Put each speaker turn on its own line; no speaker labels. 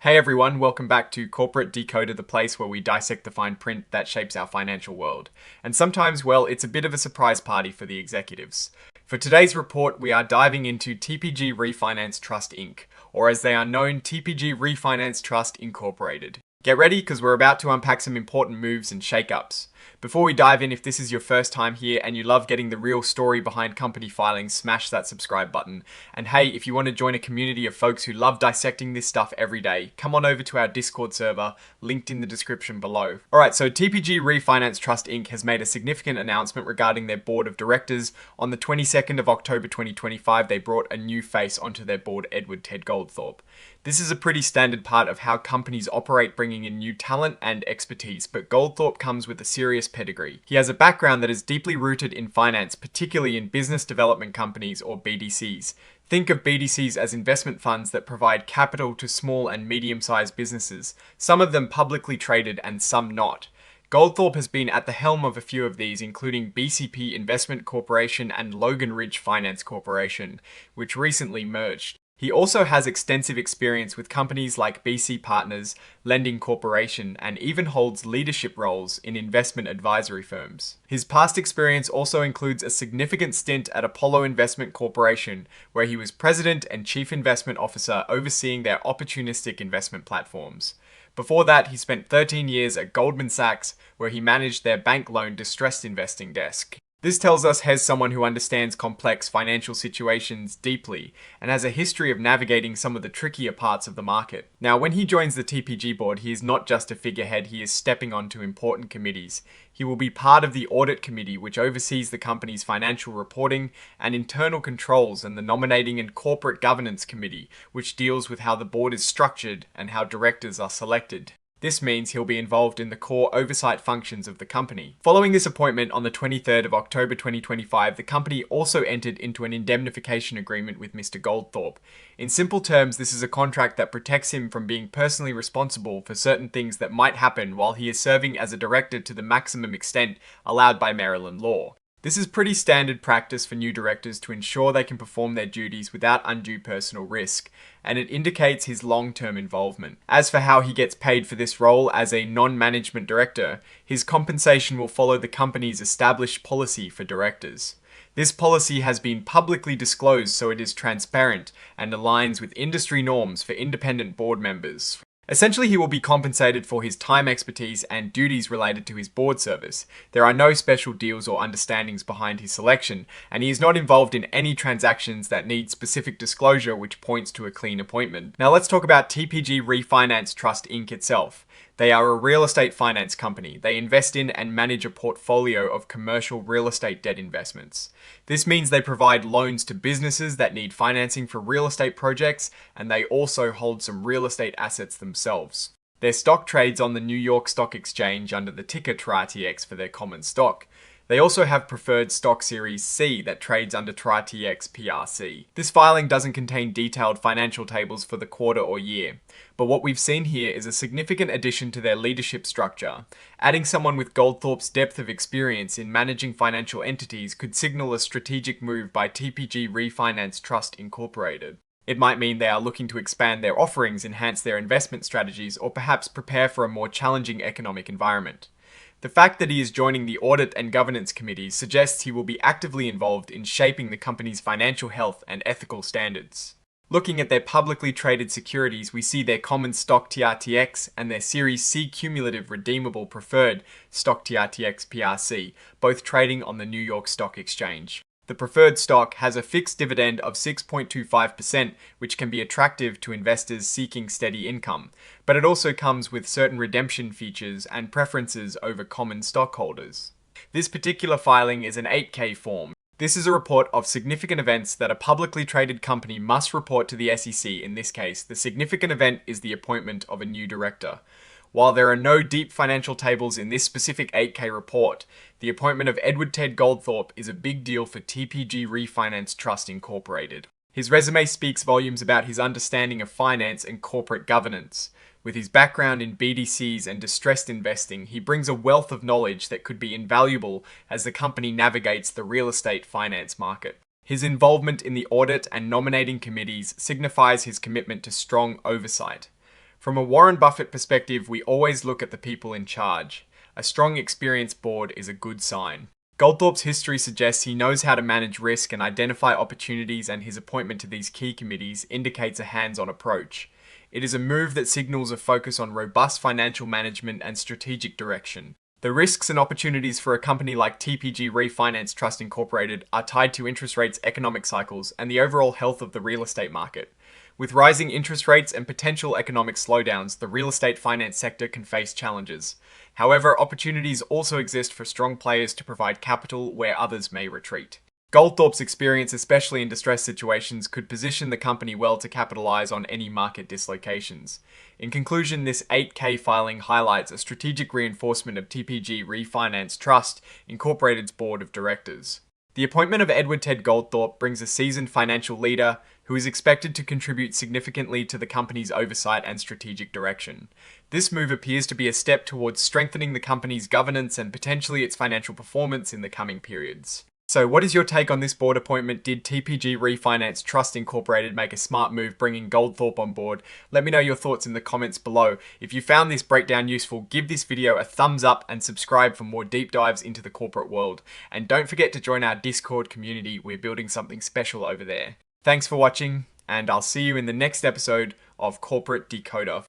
Hey everyone, welcome back to Corporate Decoder, the place where we dissect the fine print that shapes our financial world. And sometimes, well, it's a bit of a surprise party for the executives. For today's report, we are diving into TPG Refinance Trust Inc., or as they are known, TPG Refinance Trust Incorporated. Get ready, because we're about to unpack some important moves and shakeups. Before we dive in, if this is your first time here and you love getting the real story behind company filings, smash that subscribe button. And hey, if you want to join a community of folks who love dissecting this stuff every day, come on over to our Discord server, linked in the description below. Alright, so TPG Refinance Trust Inc. has made a significant announcement regarding their board of directors. On the 22nd of October 2025, they brought a new face onto their board, Edward Ted Goldthorpe. This is a pretty standard part of how companies operate, bringing in new talent and expertise, but Goldthorpe comes with a serious pedigree. He has a background that is deeply rooted in finance, particularly in business development companies or BDCs. Think of BDCs as investment funds that provide capital to small and medium-sized businesses, some of them publicly traded and some not. Goldthorpe has been at the helm of a few of these, including BCP Investment Corporation and Logan Ridge Finance Corporation, which recently merged. He also has extensive experience with companies like BC Partners, Lending Corporation, and even holds leadership roles in investment advisory firms. His past experience also includes a significant stint at Apollo Investment Corporation, where he was president and chief investment officer overseeing their opportunistic investment platforms. Before that, he spent 13 years at Goldman Sachs, where he managed their bank loan distressed investing desk. This tells us Hez someone who understands complex financial situations deeply and has a history of navigating some of the trickier parts of the market. Now, when he joins the TPG board, he is not just a figurehead, he is stepping onto important committees. He will be part of the audit committee, which oversees the company's financial reporting and internal controls, and the nominating and corporate governance committee, which deals with how the board is structured and how directors are selected. This means he'll be involved in the core oversight functions of the company. Following this appointment on the 23rd of October 2025, the company also entered into an indemnification agreement with Mr. Goldthorpe. In simple terms, this is a contract that protects him from being personally responsible for certain things that might happen while he is serving as a director to the maximum extent allowed by Maryland law. This is pretty standard practice for new directors to ensure they can perform their duties without undue personal risk, and it indicates his long-term involvement. As for how he gets paid for this role as a non-management director, his compensation will follow the company's established policy for directors. This policy has been publicly disclosed, so it is transparent and aligns with industry norms for independent board members. Essentially, he will be compensated for his time, expertise, and duties related to his board service. There are no special deals or understandings behind his selection, and he is not involved in any transactions that need specific disclosure, which points to a clean appointment. Now let's talk about TPG Refinance Trust Inc. itself. They are a real estate finance company. They invest in and manage a portfolio of commercial real estate debt investments. This means they provide loans to businesses that need financing for real estate projects, and they also hold some real estate assets themselves. Their stock trades on the New York Stock Exchange under the ticker TRITX for their common stock. They also have preferred stock series C that trades under TRITX PRC. This filing doesn't contain detailed financial tables for the quarter or year, but what we've seen here is a significant addition to their leadership structure. Adding someone with Goldthorpe's depth of experience in managing financial entities could signal a strategic move by TPG Refinance Trust Incorporated. It might mean they are looking to expand their offerings, enhance their investment strategies, or perhaps prepare for a more challenging economic environment. The fact that he is joining the Audit and Governance Committees suggests he will be actively involved in shaping the company's financial health and ethical standards. Looking at their publicly traded securities, we see their common stock TRTX and their Series C cumulative redeemable preferred stock TRTX PRC, both trading on the New York Stock Exchange. The preferred stock has a fixed dividend of 6.25%, which can be attractive to investors seeking steady income, but it also comes with certain redemption features and preferences over common stockholders. This particular filing is an 8K form. This is a report of significant events that a publicly traded company must report to the SEC. In this case, the significant event is the appointment of a new director. While there are no deep financial tables in this specific 8K report, the appointment of Edward Ted Goldthorpe is a big deal for TPG Refinance Trust Incorporated. His resume speaks volumes about his understanding of finance and corporate governance. With his background in BDCs and distressed investing, he brings a wealth of knowledge that could be invaluable as the company navigates the real estate finance market. His involvement in the audit and nominating committees signifies his commitment to strong oversight. From a Warren Buffett perspective, we always look at the people in charge. A strong, experienced board is a good sign. Goldthorpe's history suggests he knows how to manage risk and identify opportunities, and his appointment to these key committees indicates a hands-on approach. It is a move that signals a focus on robust financial management and strategic direction. The risks and opportunities for a company like TPG Refinance Trust Incorporated are tied to interest rates, economic cycles, and the overall health of the real estate market. With rising interest rates and potential economic slowdowns, the real estate finance sector can face challenges. However, opportunities also exist for strong players to provide capital where others may retreat. Goldthorpe's experience, especially in distressed situations, could position the company well to capitalize on any market dislocations. In conclusion, this 8K filing highlights a strategic reinforcement of TPG Refinance Trust Incorporated's board of directors. The appointment of Edward Ted Goldthorpe brings a seasoned financial leader who is expected to contribute significantly to the company's oversight and strategic direction. This move appears to be a step towards strengthening the company's governance and potentially its financial performance in the coming periods. So what is your take on this board appointment? Did TPG Refinance Trust Incorporated make a smart move bringing Goldthorpe on board? Let me know your thoughts in the comments below. If you found this breakdown useful, give this video a thumbs up and subscribe for more deep dives into the corporate world. And don't forget to join our Discord community. We're building something special over there. Thanks for watching, and I'll see you in the next episode of Corporate Decoder.